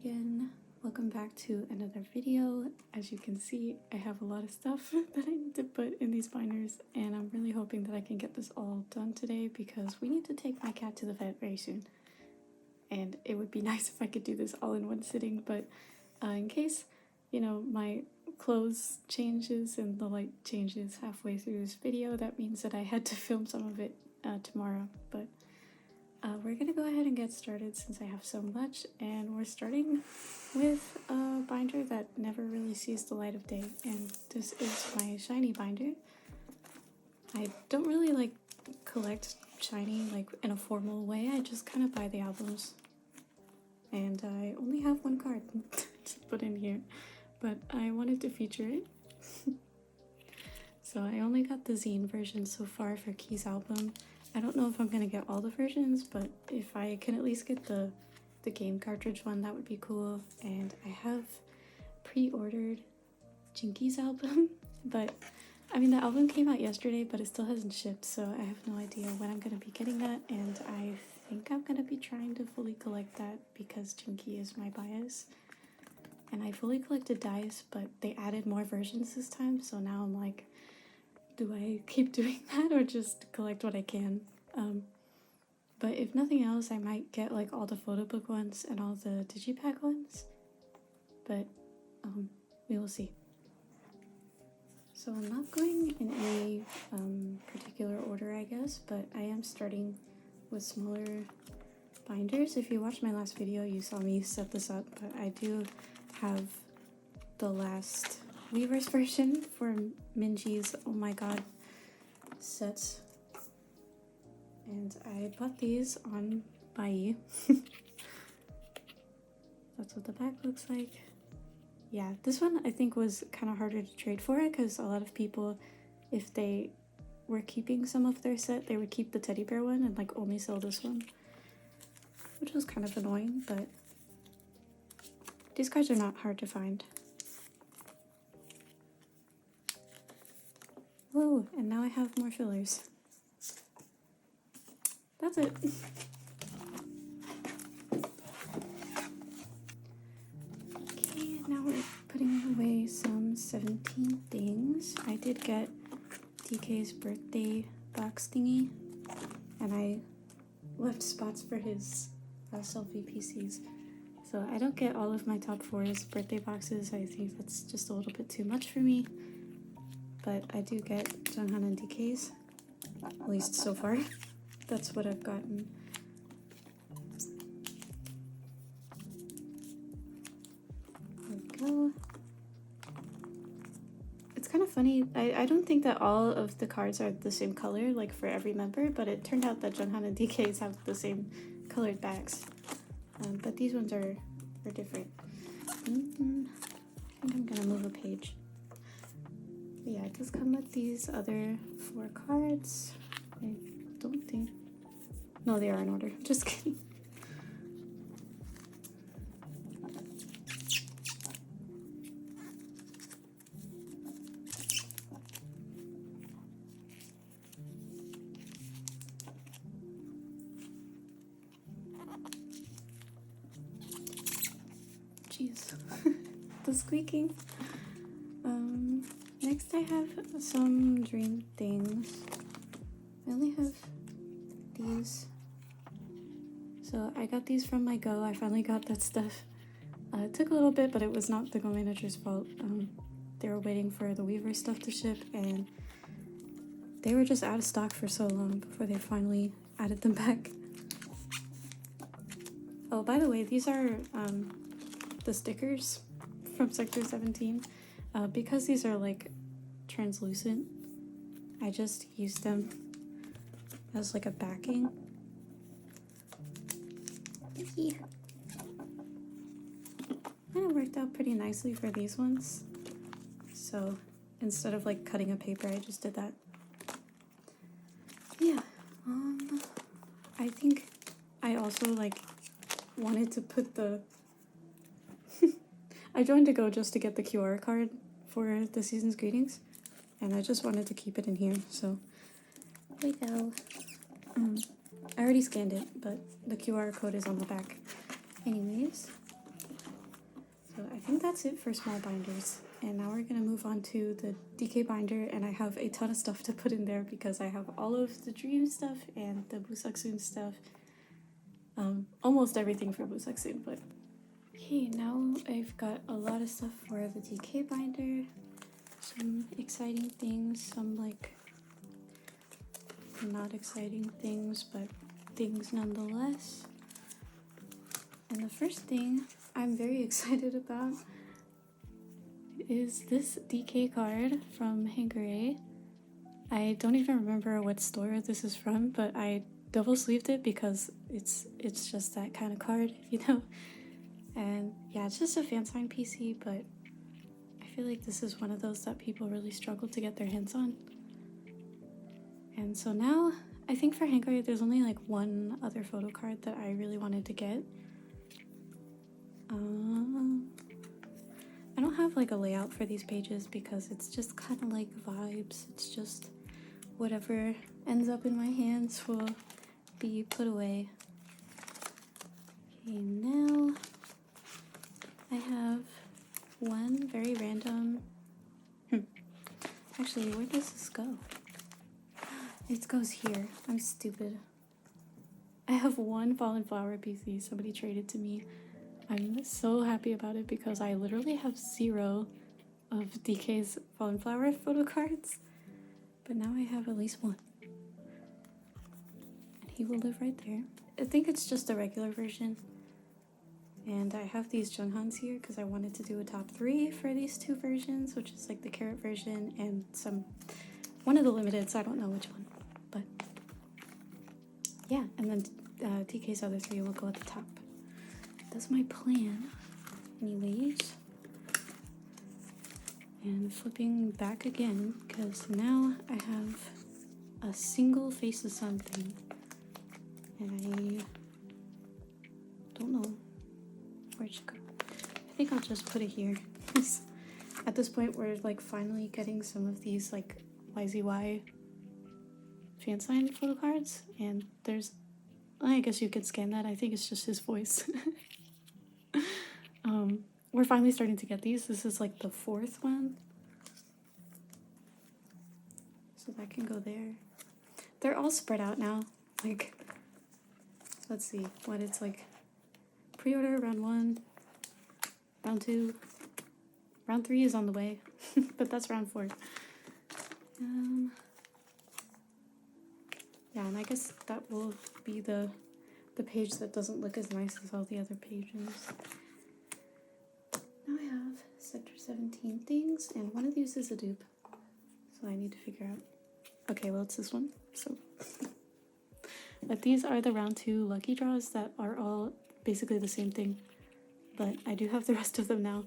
again. Welcome back to another video. As you can see, I have a lot of stuff that I need to put in these binders, and I'm really hoping that I can get this all done today because we need to take my cat to the vet very soon. And it would be nice if I could do this all in one sitting, but in case, my clothes changes and the light changes halfway through this video, that means that I had to film some of it tomorrow. But we're gonna go ahead and get started since I have so much, and we're starting with a binder that never really sees the light of day, and this is my Shinee binder. I don't really collect Shinee in a formal way. I just kind of buy the albums, and I only have one card to put in here, but I wanted to feature it. So I only got the zine version so far for Key's album. I don't know if I'm gonna get all the versions, but if I can at least get the game cartridge one, that would be cool. And I have pre-ordered Jinky's album, but I mean the album came out yesterday, but it still hasn't shipped, so I have no idea when I'm gonna be getting that. And I think I'm gonna be trying to fully collect that because Jinky is my bias. And I fully collected dice, but they added more versions this time, so now I'm like, do I keep doing that or just collect what I can? But if nothing else, I might get all the photo book ones and all the digipack ones, but we will see. So I'm not going in any particular order, I guess, but I am starting with smaller binders. If you watched my last video, you saw me set this up, but I do have the last Weaver's version for Minji's Oh My God sets, and I bought these on Billlie. That's what the back looks like. Yeah, this one I think was kind of harder to trade for because a lot of people, if they were keeping some of their set, they would keep the teddy bear one and only sell this one, which was kind of annoying, but these cards are not hard to find. Whoa, and now I have more fillers. That's it. Okay, now we're putting away some 17 things. I did get DK's birthday box thingy, and I left spots for his selfie PCs. So I don't get all of my top 4's birthday boxes. I think that's just a little bit too much for me. But I do get Junghan and DK's, at least so far. That's what I've gotten. There we go. It's kind of funny. I don't think that all of the cards are the same color, for every member, but it turned out that Junghan and DK's have the same colored backs. But these ones are different. I think I'm gonna move a page. But yeah, it does come with these other 4 cards. I don't think... No, they are in order. Just kidding. Jeez. The squeaking. Next I have some dream things. I only have these. So I got these from my Go. I finally got that stuff. It took a little bit, but it was not the Go manager's fault. They were waiting for the Weaver stuff to ship, and they were just out of stock for so long before they finally added them back. Oh, by the way, these are the stickers from Sector 17. Because these are translucent, I just use them as a backing. Yeah. And it worked out pretty nicely for these ones. So instead of cutting a paper, I just did that. Yeah. I think I also wanted to put the I joined to Go just to get the QR card for the season's greetings, and I just wanted to keep it in here, so there we go. I already scanned it, but the QR code is on the back. Anyways, think that's it for small binders. And now we're gonna move on to the DK binder, and I have a ton of stuff to put in there because I have all of the Dream stuff and the Busaksun stuff. Almost everything for Busaksun, but... Okay, now I've got a lot of stuff for the DK binder. Some exciting things, some like not exciting things, but things nonetheless. And the first thing I'm very excited about is this DK card from Hangare. I don't even remember what store this is from, but I double sleeved it because it's just that kind of card, you know? And yeah, it's just a fan sign PC, but I feel like this is one of those that people really struggle to get their hands on. And so now, I think for Hangare, there's only like one other photo card that I really wanted to get. I don't have like a layout for these pages because it's just kind of like vibes. It's just whatever ends up in my hands will be put away. Okay, now I have one very random... Actually, where does this go? It goes here. I'm stupid. I have one Fallen Flower PC somebody traded to me. I'm so happy about it because I literally have 0 of DK's Fallen Flower photo cards. But now I have at least one. And he will live right there. I think it's just a regular version. And I have these Junghans here because I wanted to do a top 3 for these 2 versions, which is like the carrot version and one of the limiteds, I don't know which one. But yeah, and then DK's other 3 will go at the top. That's my plan, anyways. And flipping back again, because now I have a single Face of Sun thing. And I don't know where it should go. I think I'll just put it here. At this point, we're like finally getting some of these like YZY fan sign photo cards. And there's, I guess you could scan that. I think it's just his voice. We're finally starting to get these. This is like the 4th one. So that can go there. They're all spread out now. Like, let's see what it's like. Pre-order round 1, round 2, round 3 is on the way, but that's round 4. Yeah, and I guess that will be the page that doesn't look as nice as all the other pages. Now I have Sector 17 things, and one of these is a dupe, so I need to figure out. Okay, well, it's this one, so. But these are the round 2 lucky draws that are all basically the same thing, but I do have the rest of them now.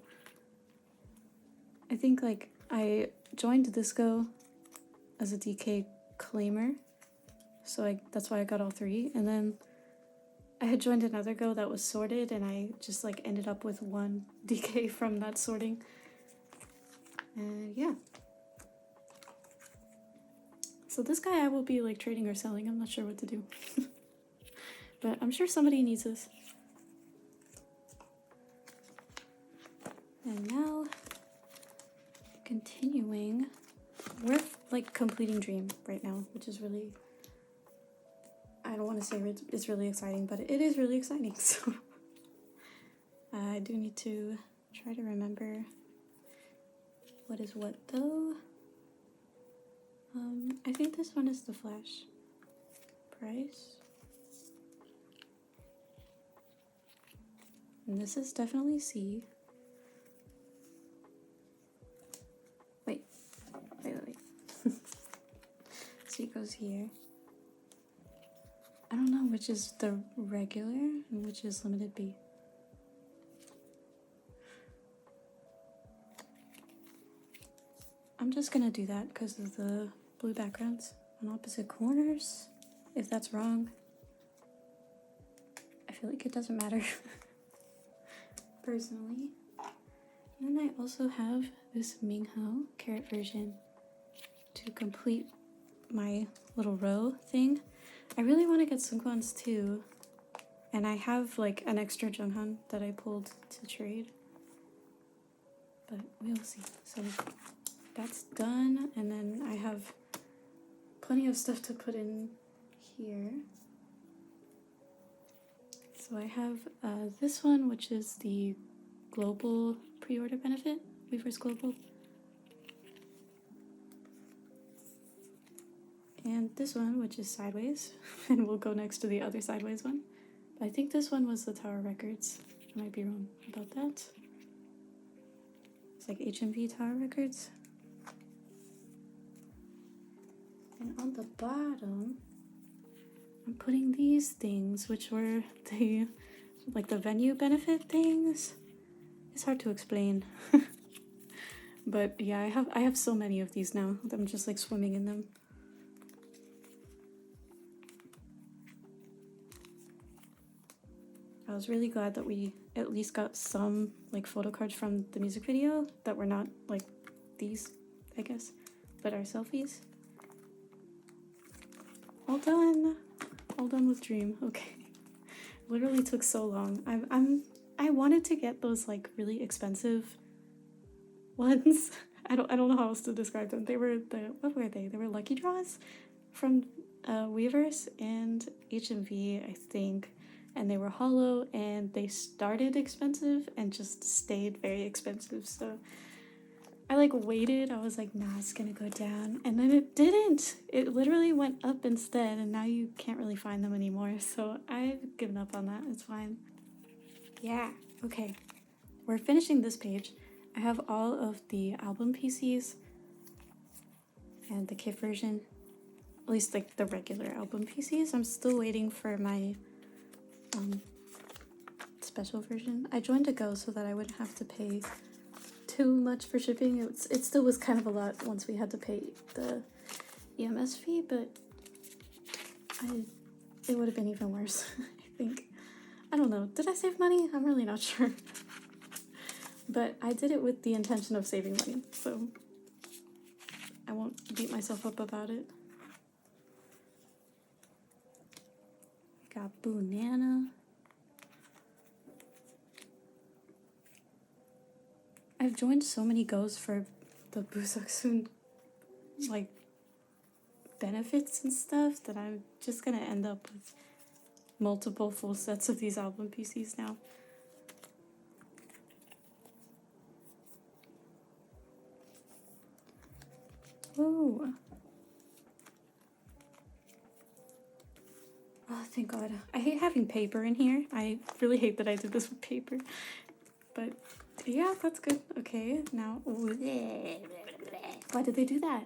I think, like, I joined Disco as a DK claimer, so that's why I got all 3, and then I had joined another Go that was sorted, and I just like ended up with 1 DK from that sorting. And yeah. So this guy I will be like trading or selling. I'm not sure what to do. But I'm sure somebody needs this. And now, continuing, we're like completing Dream right now, which is really... I don't want to say it's really exciting, but it is really exciting, so I do need to try to remember what is what, though. I think this one is the Flash price. And this is definitely C. Wait. C goes here. I don't know which is the regular and which is limited B. I'm just gonna do that because of the blue backgrounds on opposite corners. If that's wrong, I feel like it doesn't matter. Personally. And then I also have this Mingho carrot version to complete my little row thing. I really want to get Sunkwans too, and I have like an extra Junghan that I pulled to trade. but we'll see. So that's done, and then I have plenty of stuff to put in here. So I have this one, which is the global pre-order benefit, Weavers Global. And this one, which is sideways, and we'll go next to the other sideways one. But I think this one was the Tower Records. I might be wrong about that. It's like HMV Tower Records. And on the bottom, I'm putting these things, which were the venue benefit things. It's hard to explain. But yeah, I have so many of these now. I'm just like swimming in them. I was really glad that we at least got some like photo cards from the music video that were not like these, I guess, but are selfies. All done. All done with Dream. Okay. Literally took so long. I wanted to get those like really expensive ones. I don't know how else to describe them. They were what were they? They were lucky draws from Weavers and HMV, I think. And they were hollow, and they started expensive and just stayed very expensive. So I like waited. I was like, nah, it's gonna go down. And then it didn't. It literally went up instead, and now you can't really find them anymore. So I've given up on that. It's fine. Yeah, okay. We're finishing this page. I have all of the album PCs and the kit version. At least like the regular album PCs. I'm still waiting for my special version. I joined a Go so that I wouldn't have to pay too much for shipping. It still was kind of a lot once we had to pay the EMS fee, but it would have been even worse. I think. I don't know. Did I save money? I'm really not sure. But I did it with the intention of saving money, so I won't beat myself up about it. Got Banana. I've joined so many Go's for the Busaksun like benefits and stuff that I'm just gonna end up with multiple full sets of these album PCs now. Ooh. Oh, thank God. I hate having paper in here. I really hate that I did this with paper. But yeah, that's good. Okay, now. Why did they do that?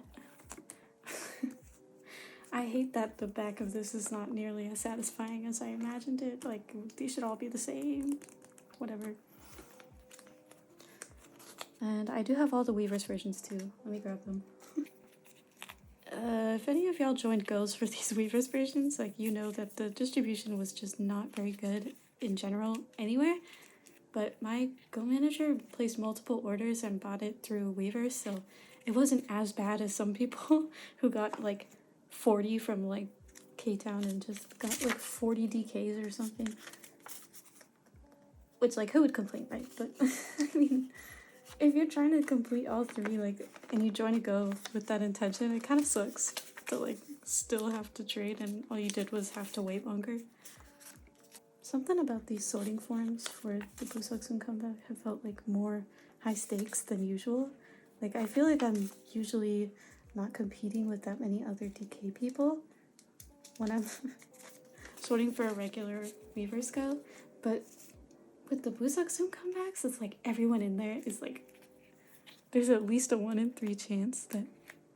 I hate that the back of this is not nearly as satisfying as I imagined it. Like, these should all be the same. Whatever. And I do have all the Weavers versions too. Let me grab them. If any of y'all joined Go's for these Weavers versions, like, you know that the distribution was just not very good in general anywhere. But my Go manager placed multiple orders and bought it through Weavers, so it wasn't as bad as some people who got like 40 from like K-Town and just got like 40 DKs or something. Which, like, who would complain, right? But I mean, if you're trying to complete all three, like, and you join a Go with that intention, it kind of sucks to like still have to trade and all you did was have to wait longer. Something about these sorting forms for the Busaksun comeback have felt like more high stakes than usual. Like, I feel like I'm usually not competing with that many other DK people when I'm sorting for a regular Weavers Go, but with the Busaksun comebacks, it's like everyone in there is like, there's at least a 1 in 3 chance that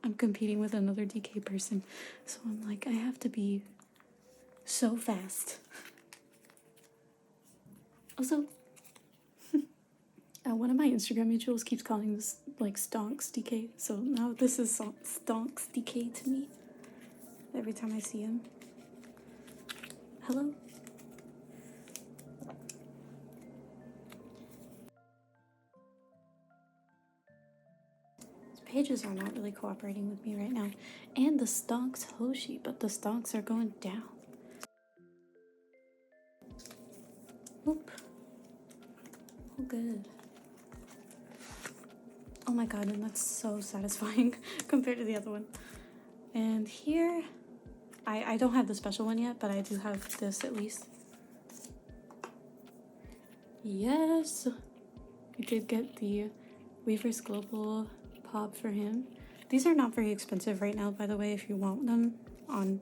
I'm competing with another DK person. So I'm like, I have to be so fast. Also, one of my Instagram mutuals keeps calling this like Stonks DK, so now this is Stonks DK to me every time I see him. Hello? These pages are not really cooperating with me right now. And the Stonks Hoshi, but the Stonks are going down. Oop. Oh, good. my god, and that's so satisfying compared to the other one. And here, I don't have the special one yet, but I do have this at least. Yes! I did get the Weaver's Global Pop for him. These are not very expensive right now, by the way, if you want them on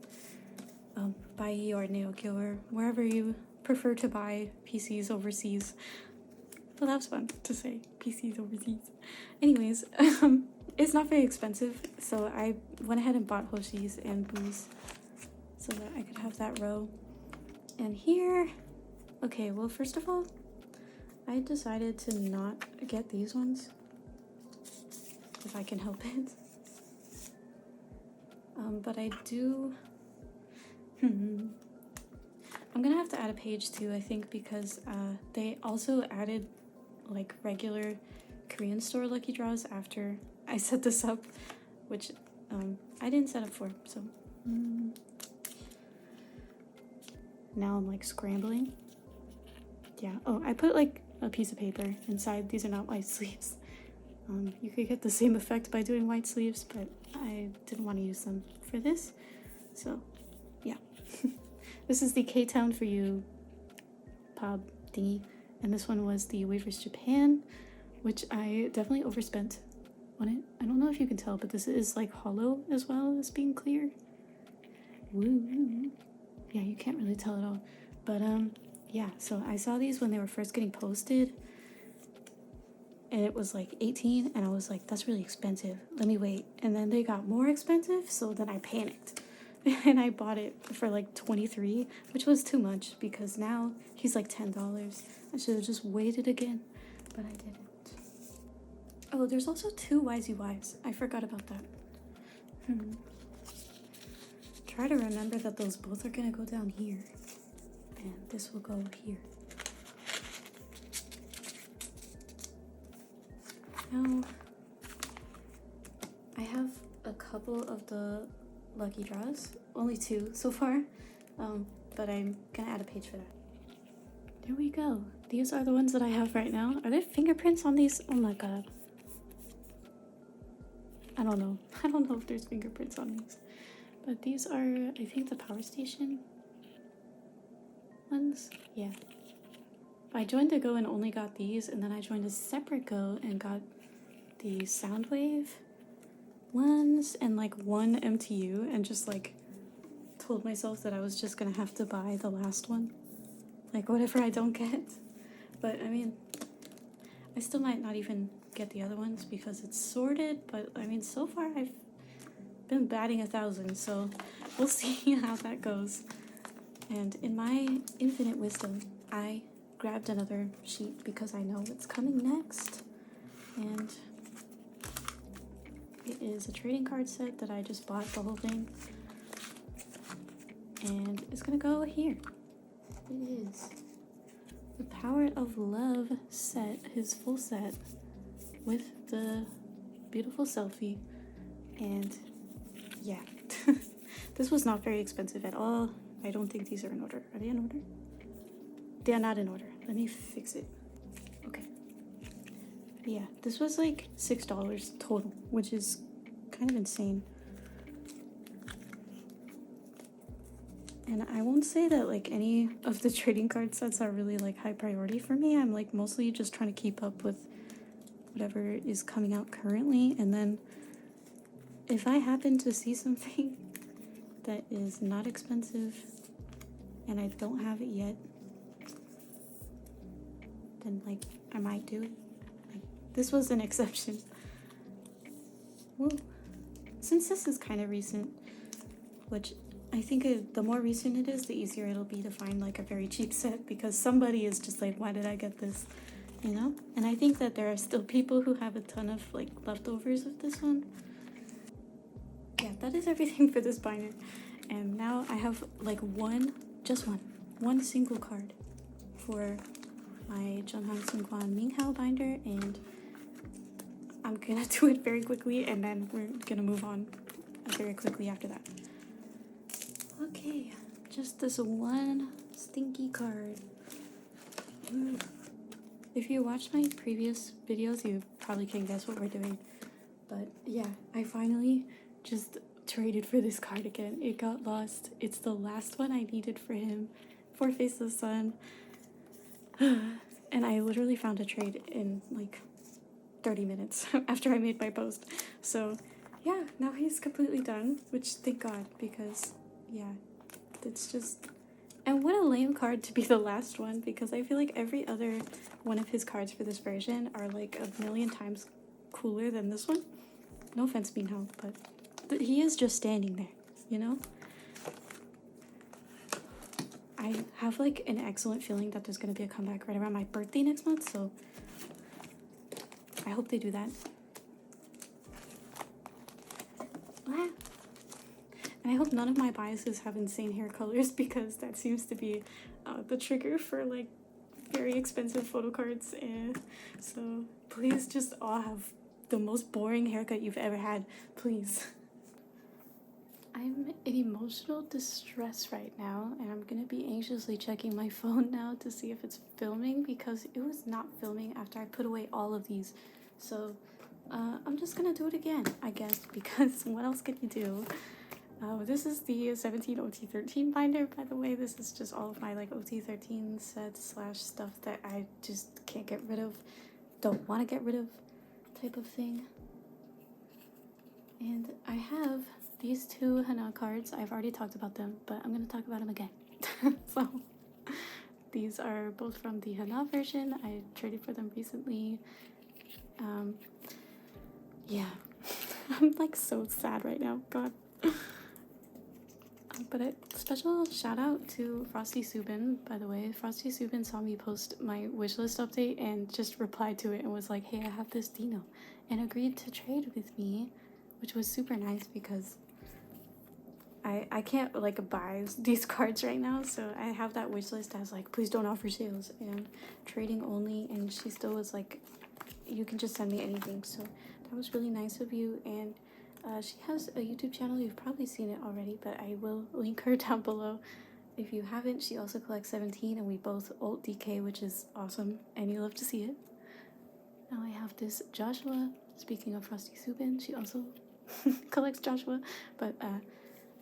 Buyee or Naokyo or wherever you prefer to buy PCs overseas. Well, that was fun to say, PCs overseas. Anyways, it's not very expensive, so I went ahead and bought Hoshi's and Boo's so that I could have that row. And here, okay, well, first of all, I decided to not get these ones, if I can help it. But I do... I'm gonna have to add a page too, I think, because they also added like regular Korean store lucky draws after I set this up, which I didn't set up for, so now I'm like scrambling. Yeah, oh, I put like a piece of paper inside. These are not white sleeves. You could get the same effect by doing white sleeves, but I didn't want to use them for this, so yeah. This is the K-Town for You pop thingy, and this one was the Wafers Japan, which I definitely overspent on it. I don't know if you can tell, but this is like hollow as well as being clear. Woo! Yeah, you can't really tell at all. But yeah, so I saw these when they were first getting posted, and it was like 18, and I was like, that's really expensive. Let me wait. And then they got more expensive, so then I panicked. And I bought it for like 23, which was too much because now he's like $10. I should have just waited again, but I didn't. Oh, there's also 2 YZYs. I forgot about that. Try to remember that those both are gonna go down here, and this will go here. Now, I have a couple of the lucky draws, only 2 so far, but I'm gonna add a page for that. There we go. These are the ones that I have right now. Are there fingerprints on these? Oh my god. I don't know. I don't know if there's fingerprints on these, but these are, I think, the Power Station ones. Yeah. I joined the Go and only got these, and then I joined a separate Go and got the Soundwave ones and like 1 MTU, and just like told myself that I was just gonna have to buy the last one, like whatever I don't get. But I mean, I still might not even get the other ones because it's sorted, but I mean, so far I've been batting 1,000, so we'll see how that goes. And in my infinite wisdom, I grabbed another sheet because I know what's coming next, and it is a trading card set that I just bought the whole thing, and it's gonna go here. It is the Power of Love set, his full set with the beautiful selfie, and yeah. This was not very expensive at all. I don't think these are in order. Are they in order? They are not in order. Let me fix it. Okay. Yeah, this was like $6 total, which is kind of insane. And I won't say that like any of the trading card sets are really like high priority for me. I'm like mostly just trying to keep up with whatever is coming out currently, and then if I happen to see something that is not expensive and I don't have it yet, then like I might do it. Like, this was an exception. Well, since this is kind of recent, which I think the more recent it is, the easier it'll be to find like a very cheap set, because somebody is just like, why did I get this? You know? And I think that there are still people who have a ton of like leftovers of this one. Yeah, that is everything for this binder. And now I have like one single card for my Junhan Seungkwan Minghao binder, and I'm gonna do it very quickly, and then we're gonna move on very quickly after that. Okay, just this one stinky card. Ooh. If you watched my previous videos, you probably can guess what we're doing. But yeah, I finally just traded for this card again. It got lost. It's the last one I needed for him for Face of the Sun. And I literally found a trade in like 30 minutes after I made my post. So yeah, now he's completely done, which thank God, because yeah, it's just... And what a lame card to be the last one, because I feel like every other one of his cards for this version are like a million times cooler than this one. No offense, Minho, but he is just standing there, you know? I have like an excellent feeling that there's going to be a comeback right around my birthday next month, so I hope they do that. Ah. And I hope none of my biases have insane hair colors, because that seems to be the trigger for like very expensive photo cards. And so please just all have the most boring haircut you've ever had, please. I'm in emotional distress right now, and I'm gonna be anxiously checking my phone now to see if it's filming, because it was not filming after I put away all of these. So I'm just gonna do it again, I guess, because what else can you do? This is the 17 OT13 binder, by the way. This is just all of my like OT13 sets / stuff that I just can't get rid of, don't want to get rid of type of thing. And I have these two Hana cards. I've already talked about them, but I'm going to talk about them again. So these are both from the Hana version. I traded for them recently. Yeah, I'm like so sad right now, God. But a special shout out to Frosty Subin, by the way. Frosty Subin saw me post my wishlist update and just replied to it and was like, hey, I have this Dino, and agreed to trade with me, which was super nice, because I can't like buy these cards right now, so I have that wishlist as like, please don't offer sales and trading only, and she still was like, you can just send me anything. So that was really nice of you. And she has a YouTube channel. You've probably seen it already, but I will link her down below if you haven't. She also collects 17, and we both ult DK, which is awesome, and you love to see it. Now I have this Joshua. Speaking of Frosty Subin, she also collects Joshua, but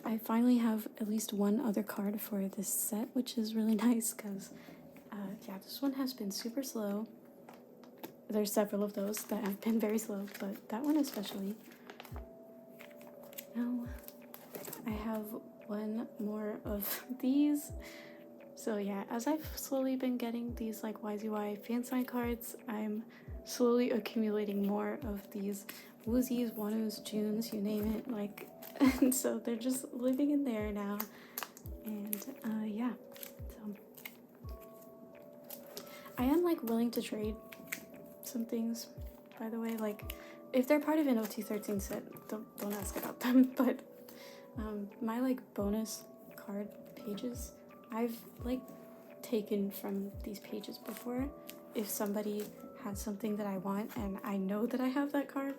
I finally have at least one other card for this set, which is really nice, because yeah, this one has been super slow. There's several of those that have been very slow, but that one especially. Now I have one more of these. So yeah, as I've slowly been getting these like YZY fan sign cards, I'm slowly accumulating more of these Woozies, Wanus, Junes, you name it, like, and so they're just living in there now. And yeah, so I am like willing to trade some things, by the way. Like, if they're part of an OT13 set, don't ask about them. But my like bonus card pages, I've like taken from these pages before. If somebody has something that I want and I know that I have that card,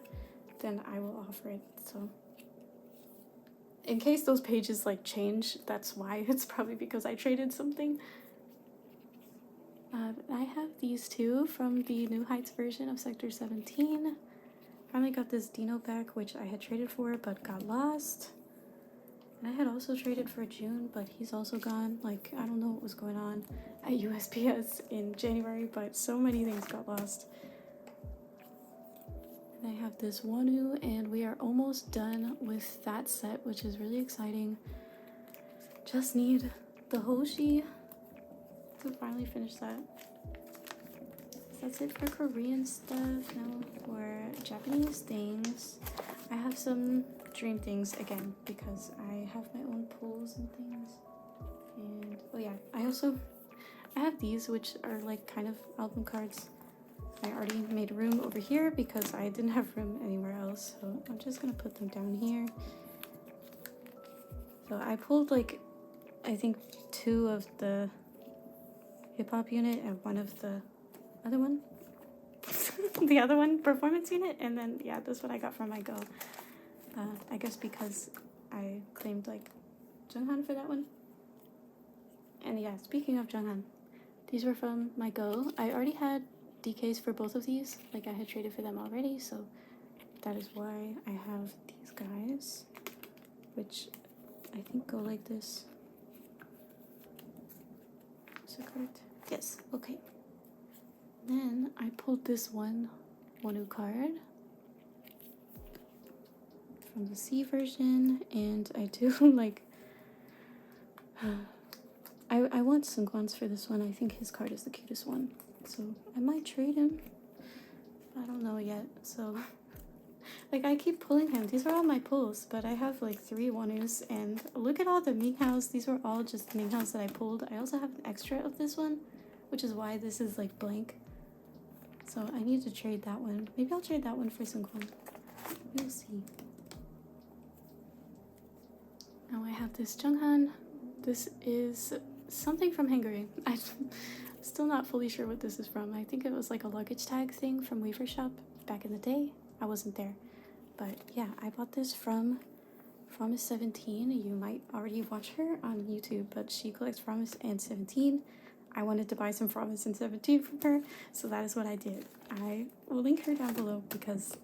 then I will offer it. So in case those pages like change, that's why. It's probably because I traded something. I have these two from the New Heights version of Sector 17. Finally got this Dino back, which I had traded for but got lost. And I had also traded for June, but he's also gone. Like, I don't know what was going on at USPS in January, but so many things got lost. And I have this Wanu, and we are almost done with that set, which is really exciting. Just need the Hoshi to finally finish that. That's it for Korean stuff. Now for Japanese things, I have some dream things again, because I have my own pulls and things. And oh yeah, I have these, which are like kind of album cards. I already made room over here because I didn't have room anywhere else, so I'm just gonna put them down here. So I pulled like, I think 2 of the hip-hop unit and 1 of the other one. The other one, performance unit, and then yeah, that's what I got from my go. I guess because I claimed like Junghan for that one. And yeah, speaking of Junghan, these were from my go. I already had DKs for both of these. Like I had traded for them already, so that is why I have these guys, which I think go like this. Is it correct? Yes, okay. Then I pulled this one Wonu card from the C version, and I do like I want Sungwon's for this one. I think his card is the cutest one, so I might trade him. I don't know yet. So like I keep pulling him. These are all my pulls, but I have like 3 Wonus, and look at all the Minghaos. These were all just Minghaos that I pulled. I also have an extra of this one, which is why this is like blank. So I need to trade that one. Maybe I'll trade that one for Sungwon. We'll see. Now I have this Junghan. This is something from Hungary. I'm still not fully sure what this is from. I think it was like a luggage tag thing from Weaver Shop back in the day. I wasn't there. But yeah, I bought this from Promise 17. You might already watch her on YouTube, but she collects Promise and 17. I wanted to buy some Promise and 17 from her, so that is what I did. I will link her down below because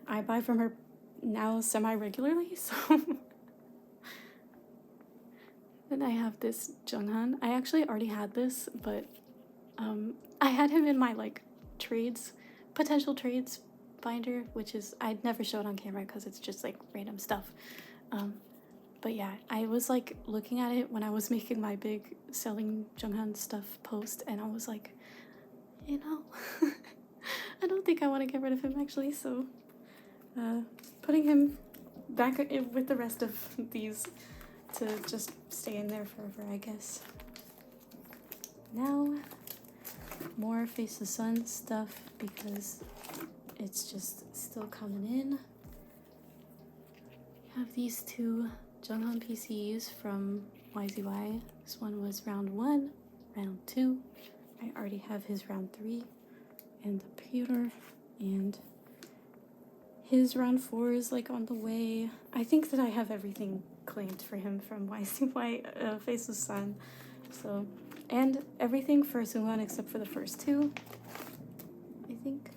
I buy from her now semi-regularly, so... Then I have this Junghan. I actually already had this, but I had him in my like potential trades binder, which is I'd never show it on camera because it's just like random stuff. But yeah, I was like looking at it when I was making my big selling Junghan stuff post, and I was like, you know, I don't think I want to get rid of him actually. So putting him back in with the rest of these to just stay in there forever, I guess. Now, more Face the Sun stuff because it's just still coming in. I have these 2 Junghan PCs from YZY. This one was round 1, round 2. I already have his round 3 and the pewter, and his round 4 is like on the way. I think that I have everything claimed for him from YZY Face the Sun. So, and everything for Sungwon except for the first 2, I think.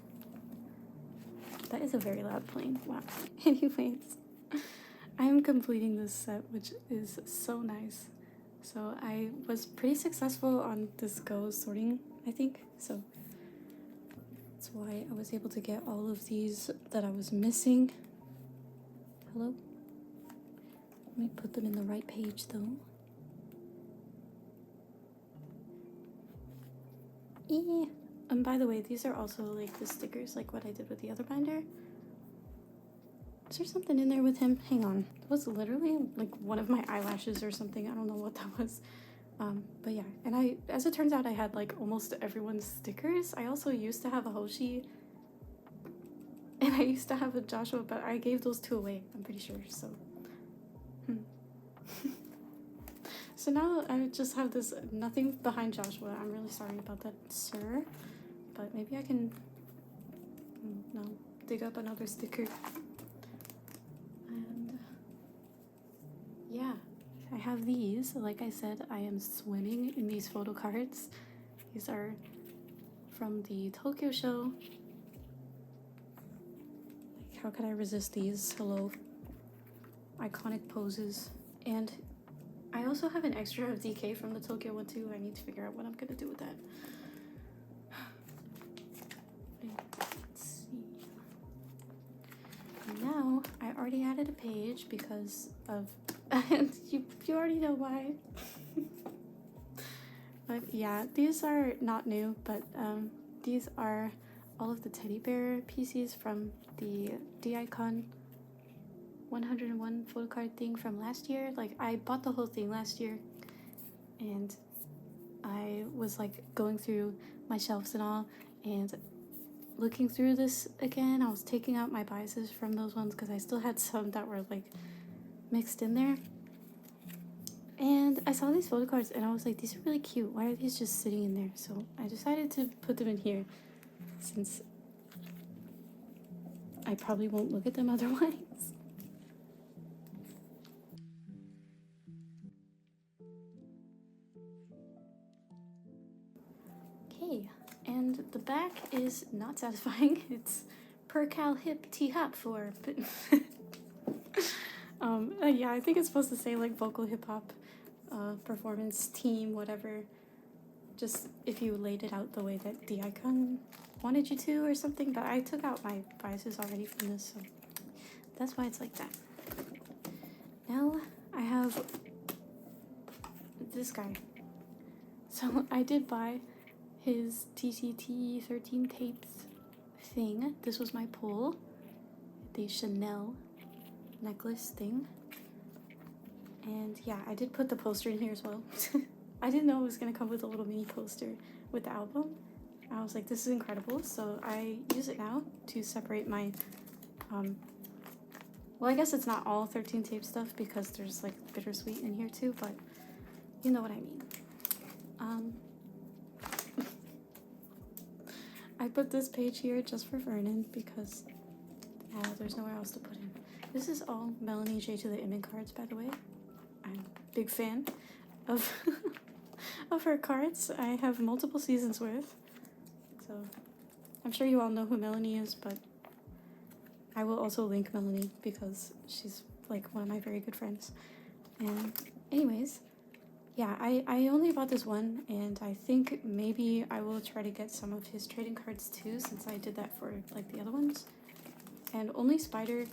That is a very loud plane. Wow. Anyways, I am completing this set, which is so nice. So I was pretty successful on this Go sorting, I think. So that's why I was able to get all of these that I was missing. Hello? Let me put them in the right page though. Yeah. And by the way, these are also like the stickers, like what I did with the other binder. Is there something in there with him? Hang on. It was literally like one of my eyelashes or something. I don't know what that was. But yeah, and as it turns out, I had like almost everyone's stickers. I also used to have a Hoshi and I used to have a Joshua, but I gave those 2 away, I'm pretty sure, so. So now I just have this nothing behind Joshua. I'm really sorry about that, sir. But maybe I can, no, dig up another sticker. And yeah, I have these. Like I said, I am swimming in these photo cards. These are from the Tokyo show. Like, how could I resist these? Hello. Iconic poses. And I also have an extra of DK from the Tokyo one too. I need to figure out what I'm gonna do with that. Let's see. Now, I already added a page because of, and you already know why. But yeah, these are not new, but these are all of the teddy bear PCs from the D-Icon 101 photo card thing from last year. Like I bought the whole thing last year, and I was like going through my shelves and all, and looking through this again. I was taking out my biases from those ones because I still had some that were like mixed in there. And I saw these photo cards and I was like, these are really cute. Why are these just sitting in there? So I decided to put them in here since I probably won't look at them otherwise. Okay, and The back is not satisfying. It's per cal hip T hop for yeah, I think it's supposed to say like vocal hip hop performance team, whatever. Just if you laid it out the way that the icon wanted you to or something, but I took out my biases already from this, so that's why it's like that. Now I have this guy. So I did buy his TCT 13 tapes thing. This was my pull. The Chanel necklace thing. And yeah, I did put the poster in here as well. I didn't know it was gonna come with a little mini poster with the album. I was like, this is incredible. So I use it now to separate my, well, I guess it's not all 13 tape stuff because there's like bittersweet in here too, but you know what I mean. I put this page here just for Vernon because there's nowhere else to put him. This is all Melanie J to the Imin cards, by the way. I'm a big fan of of her cards. I have multiple seasons worth, so I'm sure you all know who Melanie is, but I will also link Melanie because she's like one of my very good friends. And anyways, yeah, I only bought this one, and I think maybe I will try to get some of his trading cards too, since I did that for like the other ones. And only Spider,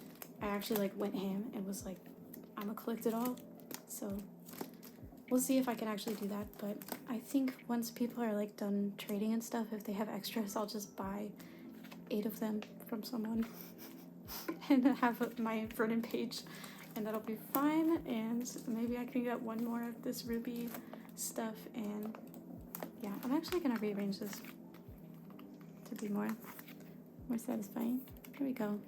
I actually like went ham and was like, I'm gonna collect it all. So we'll see if I can actually do that. But I think once people are like done trading and stuff, if they have extras, I'll just buy 8 of them from someone and have my Vernon page. And that'll be fine, and maybe I can get one more of this ruby stuff, and yeah, I'm actually gonna rearrange this to be more satisfying. Here we go.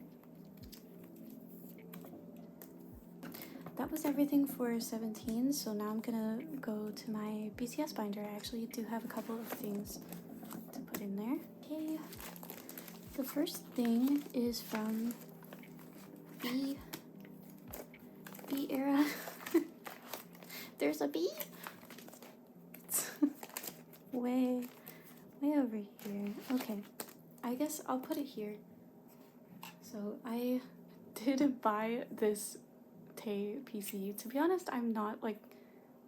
That was everything for 17, so now I'm gonna go to my BTS binder. I actually do have a couple of things to put in there. Okay, the first thing is from B era. There's a bee. It's way over here. Okay, I guess I'll put it here. So I did buy this Tay PC. To be honest, I'm not like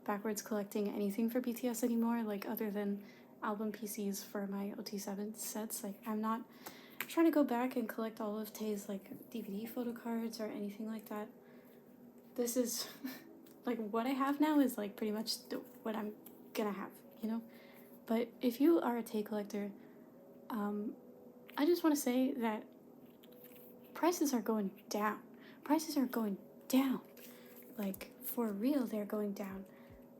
backwards collecting anything for BTS anymore, like other than album PCs for my OT7 sets. Like I'm not trying to go back and collect all of Tay's like DVD photo cards or anything like that. This is like what I have now is like pretty much what I'm gonna have, you know. But if you are a Tay collector, I just want to say that prices are going down. Prices are going down. Like for real, they're going down,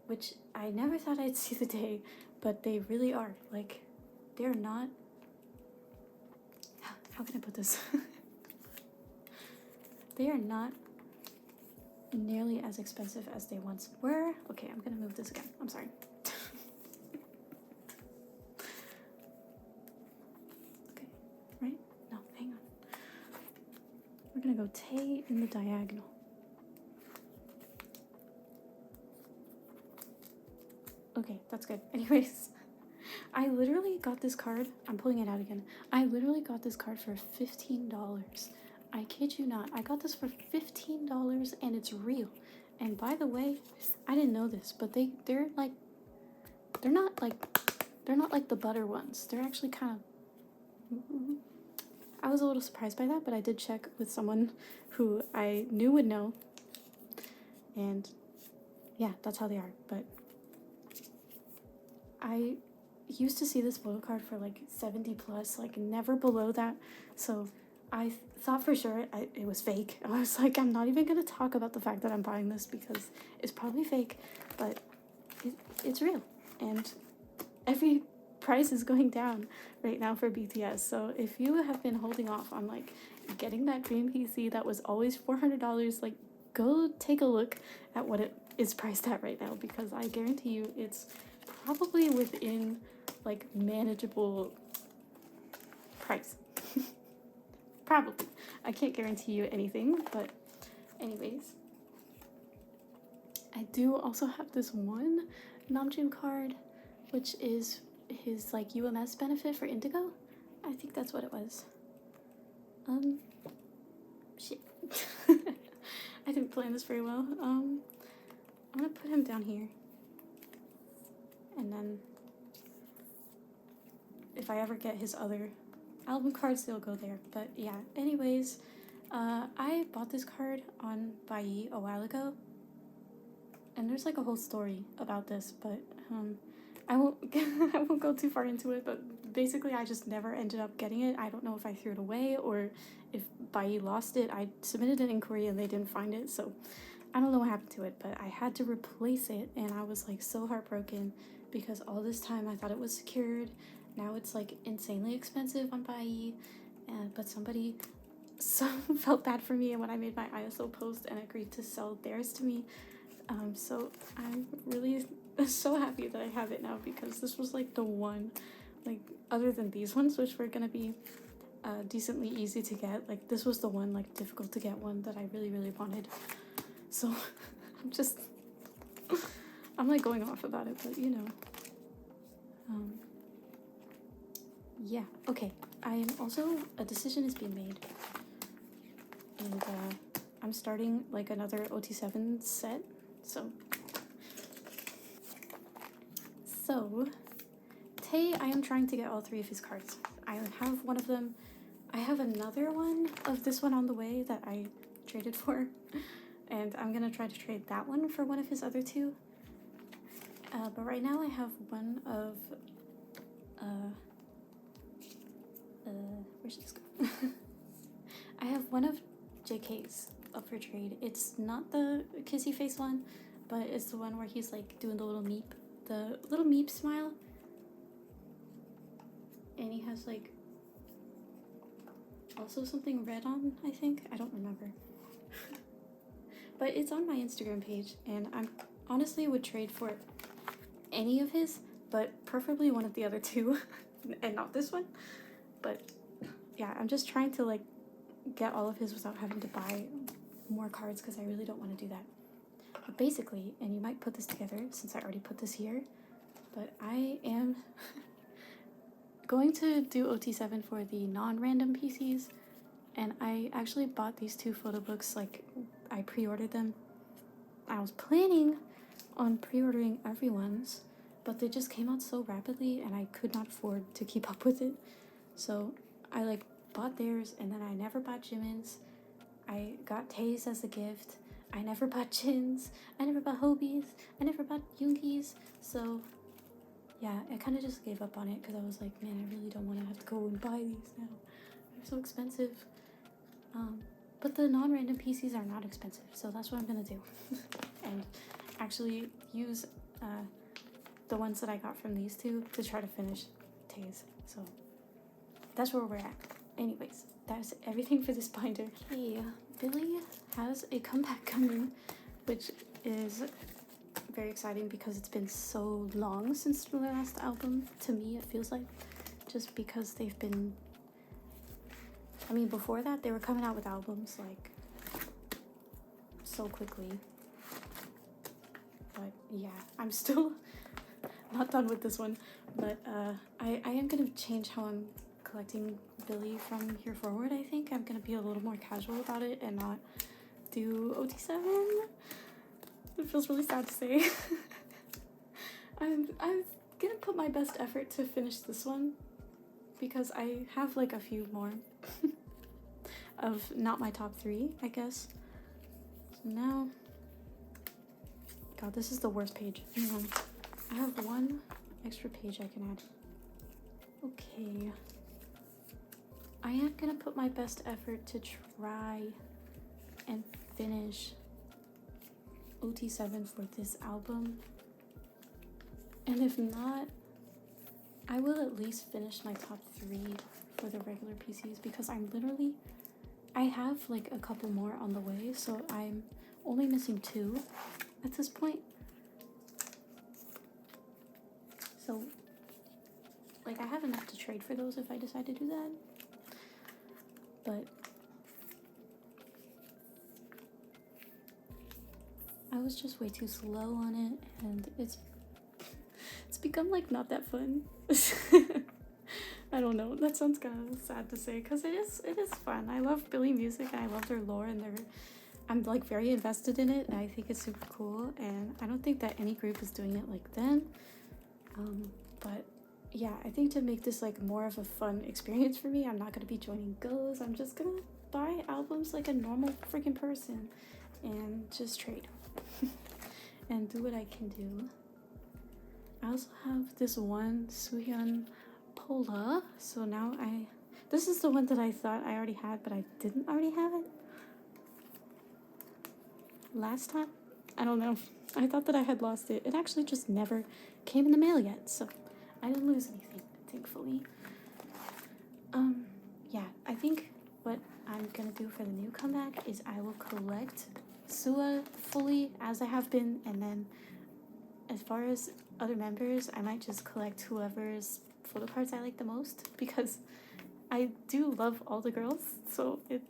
which I never thought I'd see the day, but they really are. Like they're not. How can I put this? They are not nearly as expensive as they once were. Okay, I'm gonna move this again. I'm sorry. Okay, right? No, hang on. We're gonna go Tay in the diagonal. Okay, that's good. Anyways, I literally got this card. I'm pulling it out again. I literally got this card for $15. I kid you not. I got this for $15 and it's real. And by the way, I didn't know this, but they're not like the butter ones. They're actually kind of. I was a little surprised by that, but I did check with someone who I knew would know. And yeah, that's how they are. But I used to see this photo card for like 70 plus, like never below that. So I thought for sure it was fake. I was like, I'm not even going to talk about the fact that I'm buying this because it's probably fake, but it's real. And every price is going down right now for BTS. So if you have been holding off on like getting that dream PC that was always $400, like go take a look at what it is priced at right now, because I guarantee you it's probably within like manageable price. Probably. I can't guarantee you anything, but anyways. I do also have this one NewJeans card, which is his like UMS benefit for Indigo. I think that's what it was. Shit. I didn't plan this very well. I'm gonna put him down here. And then if I ever get his other album cards, they'll go there. But yeah, anyways, I bought this card on Billlie a while ago. And there's like a whole story about this, but I won't I won't go too far into it, but basically I just never ended up getting it. I don't know if I threw it away or if Billlie lost it. I submitted an inquiry and they didn't find it, so I don't know what happened to it, but I had to replace it and I was like so heartbroken because all this time I thought it was secured. Now it's like insanely expensive on Billlie, but somebody felt bad for me when I made my ISO post and agreed to sell theirs to me. So I'm really so happy that I have it now because this was like the one, like other than these ones, which were gonna be decently easy to get, like this was the one like difficult to get one that I really wanted. So I'm like going off about it, but you know. Yeah, okay. I am also, a decision is being made. And I'm starting like another OT7 set. So Tay, I am trying to get all 3 of his cards. I have one of them. I have another one of this one on the way that I traded for. And I'm gonna try to trade that one for one of his other 2. But right now I have one of where's this go? I have one of JK's up for trade. It's not the kissy face one, but it's the one where he's like doing the little meep smile. And he has like also something red on, I think. I don't remember. But it's on my Instagram page and I'm honestly would trade for any of his, but preferably one of the other 2 and not this one. But yeah, I'm just trying to like get all of his without having to buy more cards because I really don't want to do that. But basically, and you might put this together since I already put this here, but I am going to do OT7 for the non-random PCs, and I actually bought these 2 photo books, like I pre-ordered them. I was planning on pre-ordering everyone's, but they just came out so rapidly and I could not afford to keep up with it. So I like bought theirs and then I never bought Jimin's. I got Tay's as a gift. I never bought Jin's. I never bought Hobie's. I never bought Yoongi's. So yeah, I kind of just gave up on it because I was like, man, I really don't want to have to go and buy these now. They're so expensive. But the non-random PCs are not expensive, so that's what I'm gonna do. And actually use the ones that I got from these 2 to try to finish Tay's. So that's where we're at. Anyways, that's everything for this binder. Hey, Billlie has a comeback coming, which is very exciting because it's been so long since the last album. To me, it feels like, just because they've been, I mean, before that, they were coming out with albums like so quickly. But yeah, I'm still not done with this one. But I am gonna change how I'm collecting Billlie from here forward. I think I'm gonna be a little more casual about it and not do OT7. It feels really sad to say. I'm gonna put my best effort to finish this one because I have like a few more of not my top 3, I guess. So now, God, this is the worst page. Hang on. I have one extra page I can add. Okay. I am gonna put my best effort to try and finish OT7 for this album. And if not, I will at least finish my top 3 for the regular PCs because I have like a couple more on the way, so I'm only missing 2 at this point. So, like, I have enough to trade for those if I decide to do that. But I was just way too slow on it, and it's become like not that fun. I don't know. That sounds kind of sad to say because it is fun. I love Billlie music and I love their lore and I'm like very invested in it and I think it's super cool and I don't think that any group is doing it like them. But yeah, I think to make this like more of a fun experience for me, I'm not gonna be joining goes. I'm just gonna buy albums like a normal freaking person and just trade and do what I can do. I also have this one Suhyun Pola, so now this is the one that I thought I already had, but I didn't already have it last time. I don't know. I thought that I had lost it. It actually just never came in the mail yet, so I didn't lose anything, thankfully. Yeah, I think what I'm gonna do for the new comeback is I will collect Sua fully as I have been, and then as far as other members, I might just collect whoever's photo cards I like the most because I do love all the girls, so it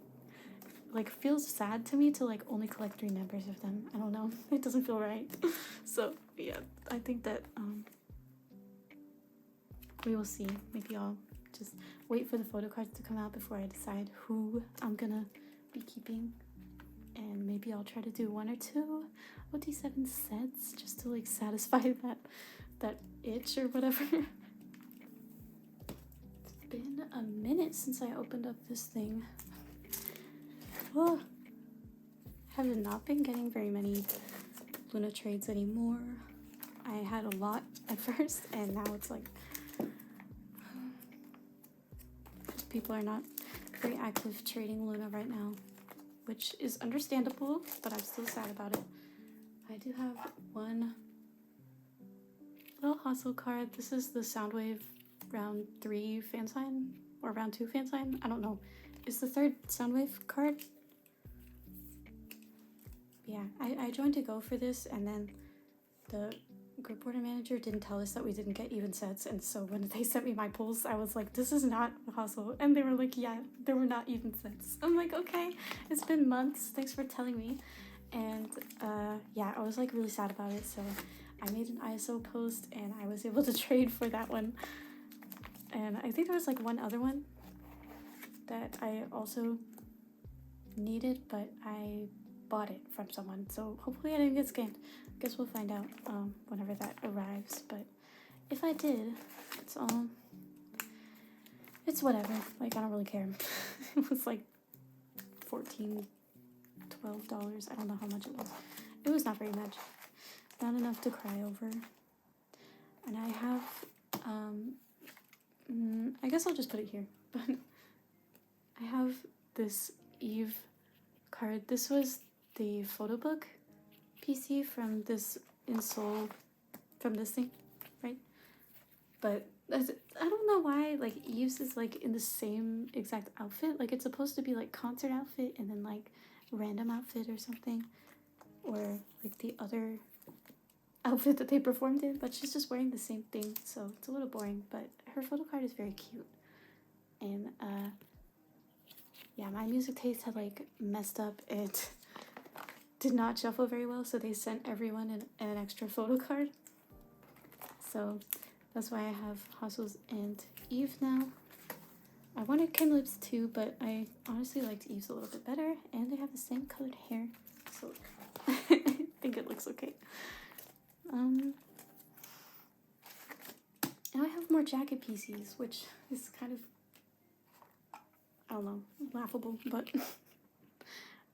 like feels sad to me to like only collect 3 members of them. I don't know. It doesn't feel right. So yeah, I think that we will see. Maybe I'll just wait for the photo cards to come out before I decide who I'm gonna be keeping. And maybe I'll try to do 1 or 2 OT7 sets just to like satisfy that itch or whatever. It's been a minute since I opened up this thing. Oh, I have not been getting very many Loona trades anymore. I had a lot at first and now it's like people are not very active trading Loona right now, which is understandable, but I'm still sad about it. I do have one little hustle card. This is the Soundwave round 3 fan sign or round 2 fan sign. I don't know. Is the 3rd Soundwave card? Yeah, I joined to go for this and then the group order manager didn't tell us that we didn't get even sets, and so when they sent me my pulls, I was like, this is not a hustle, and they were like, yeah, there were not even sets. I'm like, okay, it's been months, thanks for telling me. And yeah, I was like really sad about it, so I made an ISO post and I was able to trade for that one. And I think there was like one other one that I also needed, but I bought it from someone, so hopefully I didn't get scammed. Guess we'll find out whenever that arrives, but if I did, it's whatever. Like, I don't really care. It was like $14, $12. I don't know how much it was. It was not very much. Not enough to cry over. And I have I guess I'll just put it here, but I have this Eve card. This was the photo book PC from this from this thing, right? But I don't know why like Eve's is like in the same exact outfit. Like it's supposed to be like concert outfit and then like random outfit or something, or like the other outfit that they performed in, but she's just wearing the same thing, so it's a little boring. But her photo card is very cute, and yeah, my music taste had like messed up. It did not shuffle very well, so they sent everyone an extra photo card. So that's why I have Hustles and Eve now. I wanted Kim Lips too, but I honestly liked Eve's a little bit better, and they have the same colored hair, so I think it looks okay. And I have more jacket PCs, which is kind of, I don't know, laughable, but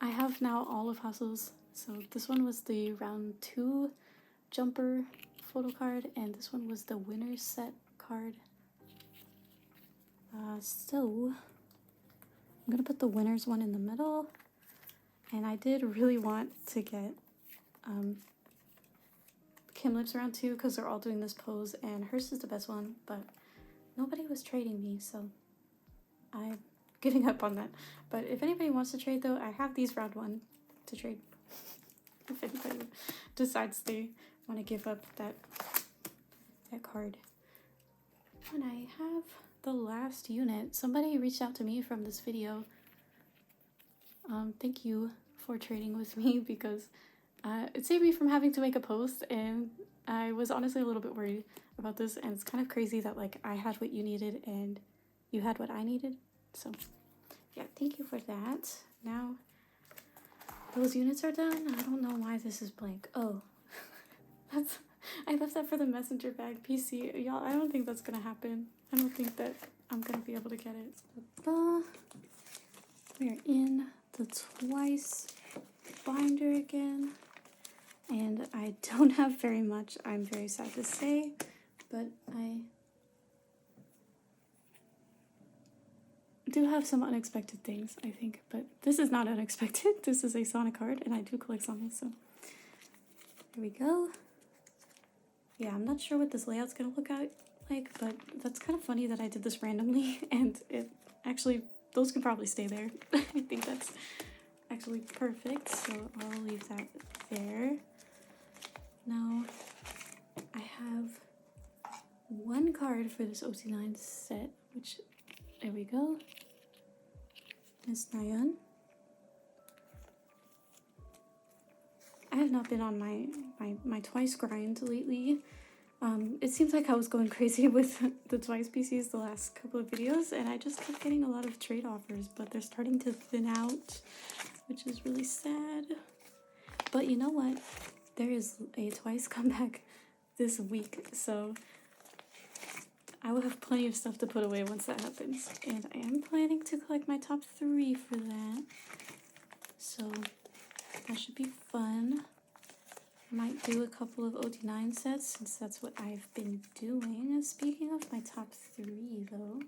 I have now all of Hustles. So this one was the round 2 jumper photo card, and this one was the winner's set card. So I'm gonna put the winner's one in the middle, and I did really want to get Kim Lips round 2 because they're all doing this pose, and hers is the best one, but nobody was trading me, so I'm giving up on that. But if anybody wants to trade though, I have these round 1 to trade. If anybody decides they want to give up that card. And I have the last unit. Somebody reached out to me from this video. Thank you for trading with me because it saved me from having to make a post, and I was honestly a little bit worried about this, and it's kind of crazy that like I had what you needed and you had what I needed. So yeah, thank you for that. Now those units are done. I don't know why this is blank. Oh, that's I left that for the messenger bag PC. Y'all, I don't think that's gonna happen. I don't think that I'm gonna be able to get it. We're in the twice binder again. And I don't have very much, I'm very sad to say, but I do have some unexpected things, I think. But this is not unexpected. This is a Sonic card, and I do collect Sonic, so here we go. Yeah, I'm not sure what this layout's gonna look like, but that's kind of funny that I did this randomly, and it actually, those can probably stay there. I think that's actually perfect, so I'll leave that there. Now, I have one card for this OT9 set, which, there we go, Miss Nayeon. I have not been on my Twice grind lately. It seems like I was going crazy with the Twice PCs the last couple of videos, and I just kept getting a lot of trade offers, but they're starting to thin out, which is really sad. But you know what? There is a Twice comeback this week, so I will have plenty of stuff to put away once that happens. And I am planning to collect my top 3 for that, so that should be fun. I might do a couple of OT9 sets since that's what I've been doing. Speaking of my top 3 though,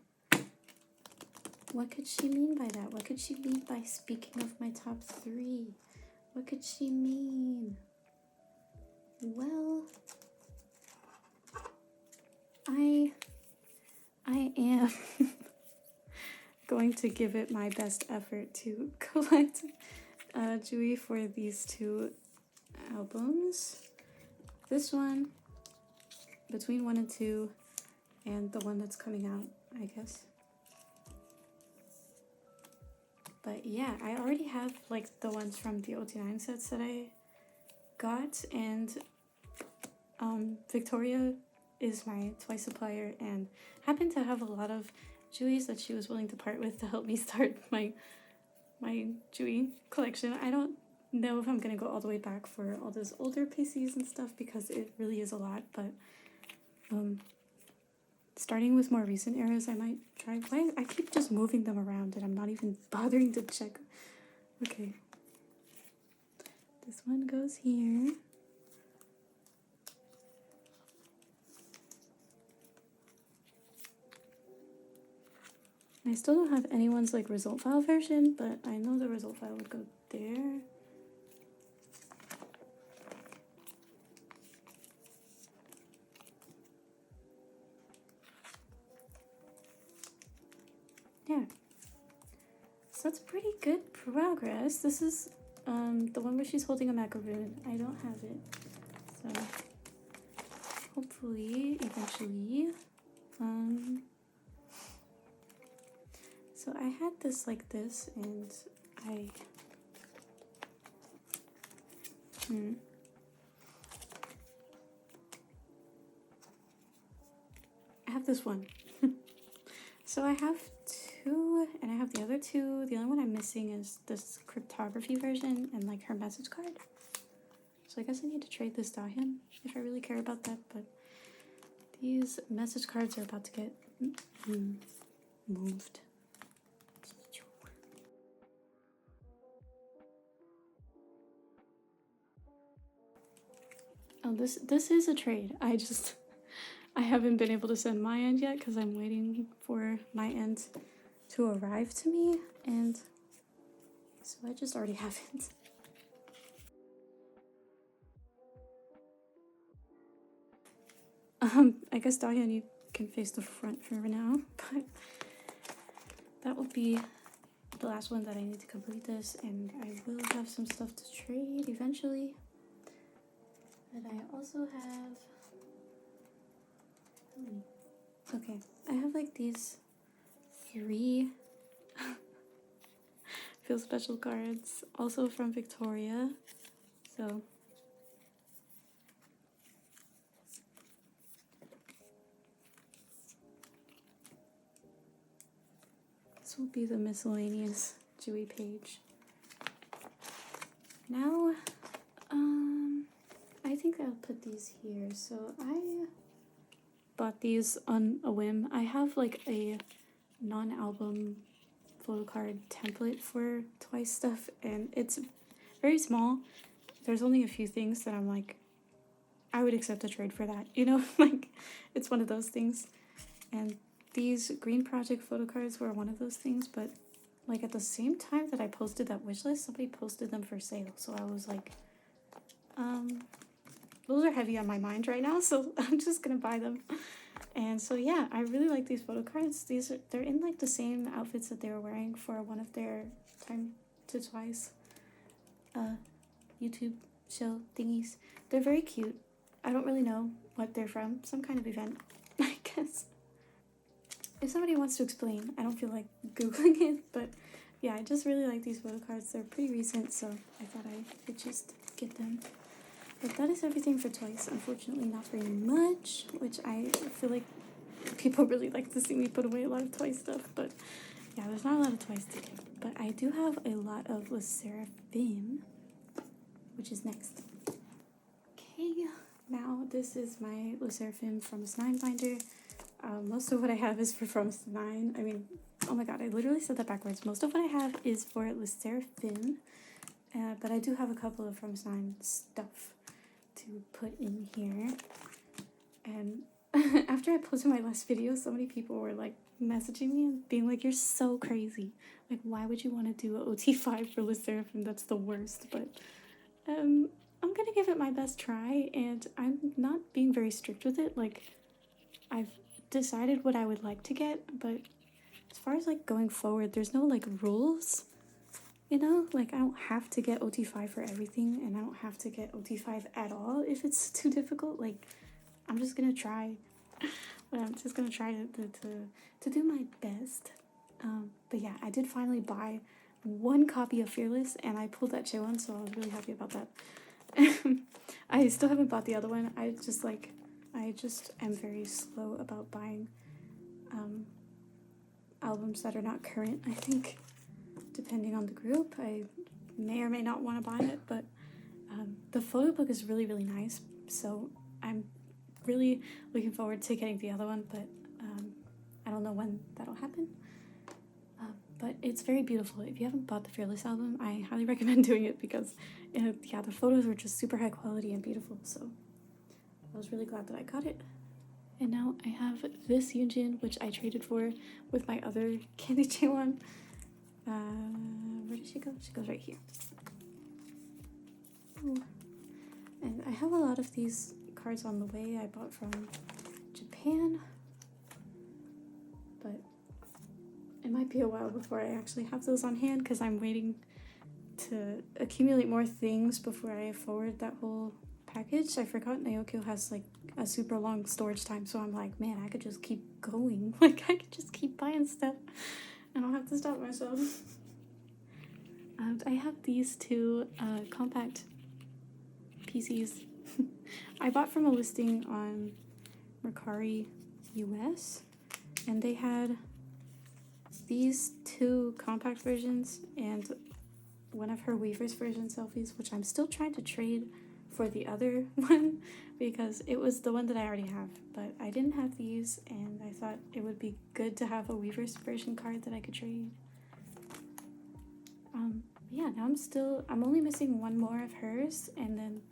what could she mean by that? What could she mean by speaking of my top 3? What could she mean? Well, I am going to give it my best effort to collect Jui for these 2 albums. This one, between 1 and 2, and the one that's coming out, I guess. But yeah, I already have like the ones from the OT9 sets that I got, and Victoria is my Twice supplier and happened to have a lot of Juies that she was willing to part with to help me start my Jui collection. I don't know if I'm gonna go all the way back for all those older PCs and stuff because it really is a lot, but starting with more recent eras, I might try. Why I keep just moving them around and I'm not even bothering to check. Okay, this one goes here. I still don't have anyone's like result file version, but I know the result file would go there. Yeah. So that's pretty good progress. This is the one where she's holding a macaroon. I don't have it. So hopefully, eventually. So I had this like this, and I have this one. So I have 2, and I have the other 2. The only one I'm missing is this cryptography version and like her message card. So I guess I need to trade this Dahyun if I really care about that, but these message cards are about to get moved. Oh, this is a trade. I haven't been able to send my end yet because I'm waiting for my end to arrive to me, and so I just already have it. I guess Dahyun, you can face the front for now, but that will be the last one that I need to complete this, and I will have some stuff to trade eventually. But I also have okay, I have like these 3 Feel Special cards, also from Victoria. So this will be the miscellaneous Dewey page. Now, I think I'll put these here. So I bought these on a whim. I have like a non-album photo card template for Twice stuff, and it's very small. There's only a few things that I'm like, I would accept a trade for that, you know? Like, it's one of those things. And these Green Project photo cards were one of those things, but like at the same time that I posted that wish list, somebody posted them for sale. So I was like, those are heavy on my mind right now, so I'm just gonna buy them. And so yeah, I really like these photo cards. They're in like the same outfits that they were wearing for one of their Time to Twice YouTube show thingies. They're very cute. I don't really know what they're from. Some kind of event, I guess. If somebody wants to explain, I don't feel like Googling it, but yeah, I just really like these photo cards. They're pretty recent, so I thought I could just get them. But that is everything for Twice. Unfortunately, not very much, which I feel like people really like to see me put away a lot of Twice stuff, but yeah, there's not a lot of Twice to do. But I do have a lot of Sserafim, which is next. Okay, now this is my Sserafim from Shinee binder. Most of what I have is for From Shinee. I mean, oh my god, I literally said that backwards. Most of what I have is for Sserafim, but I do have a couple of From Shinee stuff to put in here. And after I posted my last video, so many people were like messaging me and being like, you're so crazy. Like, why would you want to do a OT5 for Sserafim? That's the worst. But I'm gonna give it my best try, and I'm not being very strict with it. Like, I've decided what I would like to get, but as far as like going forward, there's no like rules, you know? Like, I don't have to get OT5 for everything, and I don't have to get OT5 at all if it's too difficult. Like, I'm just gonna try. But I'm just gonna try to do my best. But yeah, I did finally buy one copy of Fearless, and I pulled that Che one, so I was really happy about that. I still haven't bought the other one. I just am very slow about buying albums that are not current. I think depending on the group, I may or may not want to buy it, but the photo book is really, really nice, so I'm really looking forward to getting the other one, but I don't know when that'll happen. But it's very beautiful. If you haven't bought the Fearless album, I highly recommend doing it because, yeah, the photos were just super high quality and beautiful, so I was really glad that I got it. And now I have this NewJeans, which I traded for with my other Candy Che one. Where did she go? She goes right here. Ooh. And I have a lot of these cards on the way I bought from Japan, but it might be a while before I actually have those on hand because I'm waiting to accumulate more things before I forward that whole package. I forgot Naokyo has like a super long storage time, so I'm like, man, I could just keep going. Like, I could just keep buying stuff. I don't have to stop myself. I have these two compact PCs I bought from a listing on Mercari US, and they had these two compact versions and one of her Weaver's version selfies, which I'm still trying to trade for the other one because it was the one that I already have, but I didn't have these, and I thought it would be good to have a Weaver's version card that I could trade. Yeah, now I'm only missing one more of hers, and then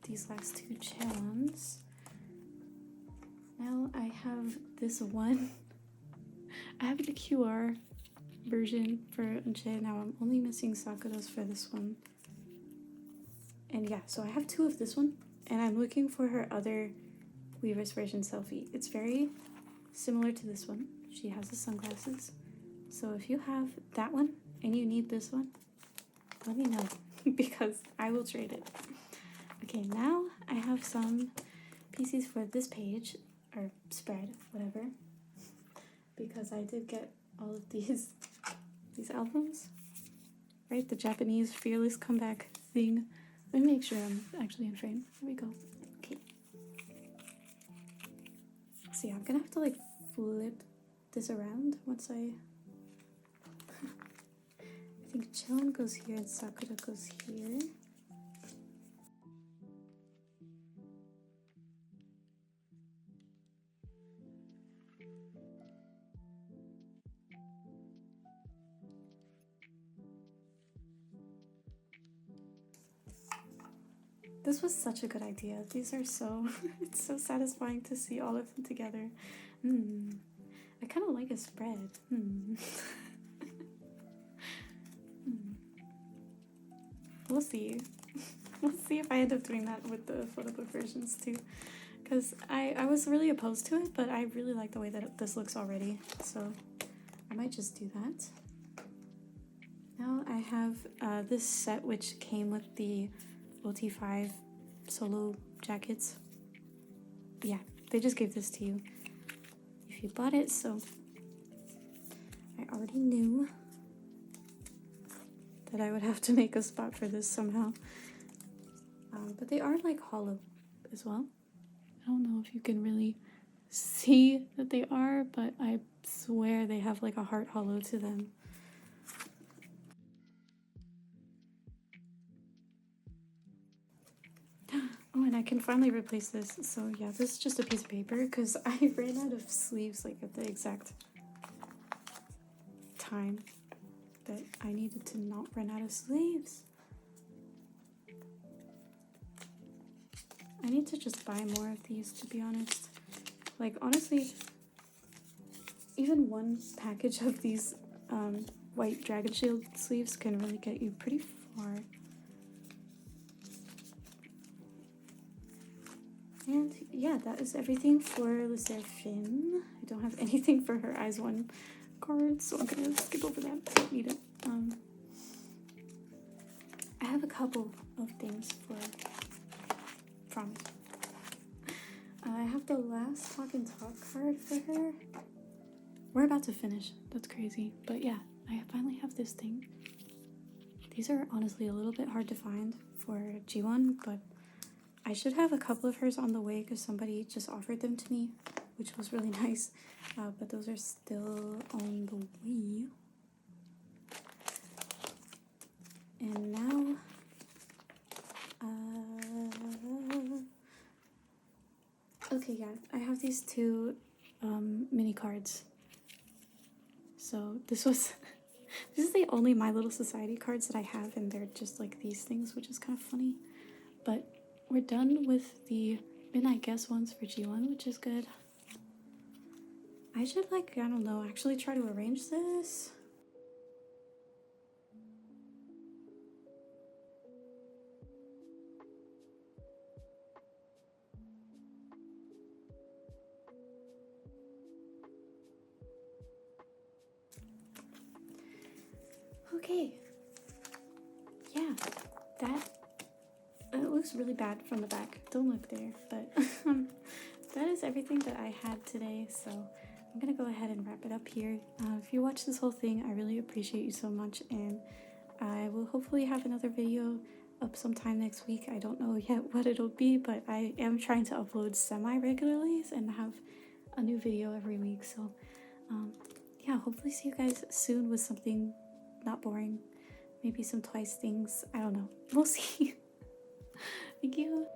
these last two Cheons. Now I have this one. I have the QR version for Unche. Now I'm only missing Sakura's for this one. And yeah, so I have two of this one, and I'm looking for her other Weaver's version selfie. It's very similar to this one. She has the sunglasses. So if you have that one and you need this one, let me know because I will trade it. Okay, now I have some PCs for this page, or spread, whatever, because I did get all of these albums, right? The Japanese Fearless comeback thing. Let me make sure I'm actually in frame. There we go. Okay. So yeah, I'm gonna have to like flip this around once I think Chillin goes here and Sakura goes here. This was such a good idea. These are so, it's so satisfying to see all of them together. I kind of like a spread. We'll see. We'll see if I end up doing that with the photo book versions too. Because I was really opposed to it, but I really like the way that this looks already. So I might just do that. Now I have this set which came with the OT5 solo jackets. Yeah, they just gave this to you if you bought it, so I already knew that I would have to make a spot for this somehow. But they are like hollow as well. I don't know if you can really see that they are, but I swear they have like a heart hollow to them. Oh, and I can finally replace this. So yeah, this is just a piece of paper because I ran out of sleeves like at the exact time that I needed to not run out of sleeves. I need to just buy more of these, to be honest. Like, honestly, even one package of these white dragon shield sleeves can really get you pretty far. And yeah, that is everything for the Sserafim. I don't have anything for her Eyes One card, so I'm gonna skip over that. I don't need it. I have a couple of things for promise. I have the last Talk and Talk card for her. We're about to finish. That's crazy. But yeah, I finally have this thing. These are honestly a little bit hard to find for G1, but I should have a couple of hers on the way because somebody just offered them to me, which was really nice. But those are still on the way. And now, okay, yeah, I have these two mini cards. So this was, this is the only My Little Society cards that I have, and they're just like these things, which is kind of funny. But we're done with the Midnight Guess ones for G1, which is good. I should, like, I don't know, actually try to arrange this. Okay. Yeah, that it looks really bad from the back. Don't look there, but that is everything that I had today, so I'm gonna go ahead and wrap it up here. If you watched this whole thing, I really appreciate you so much, and I will hopefully have another video up sometime next week. I don't know yet what it'll be, but I am trying to upload semi-regularly and have a new video every week, so yeah, hopefully see you guys soon with something not boring. Maybe some Twice things. I don't know. We'll see. Thank you.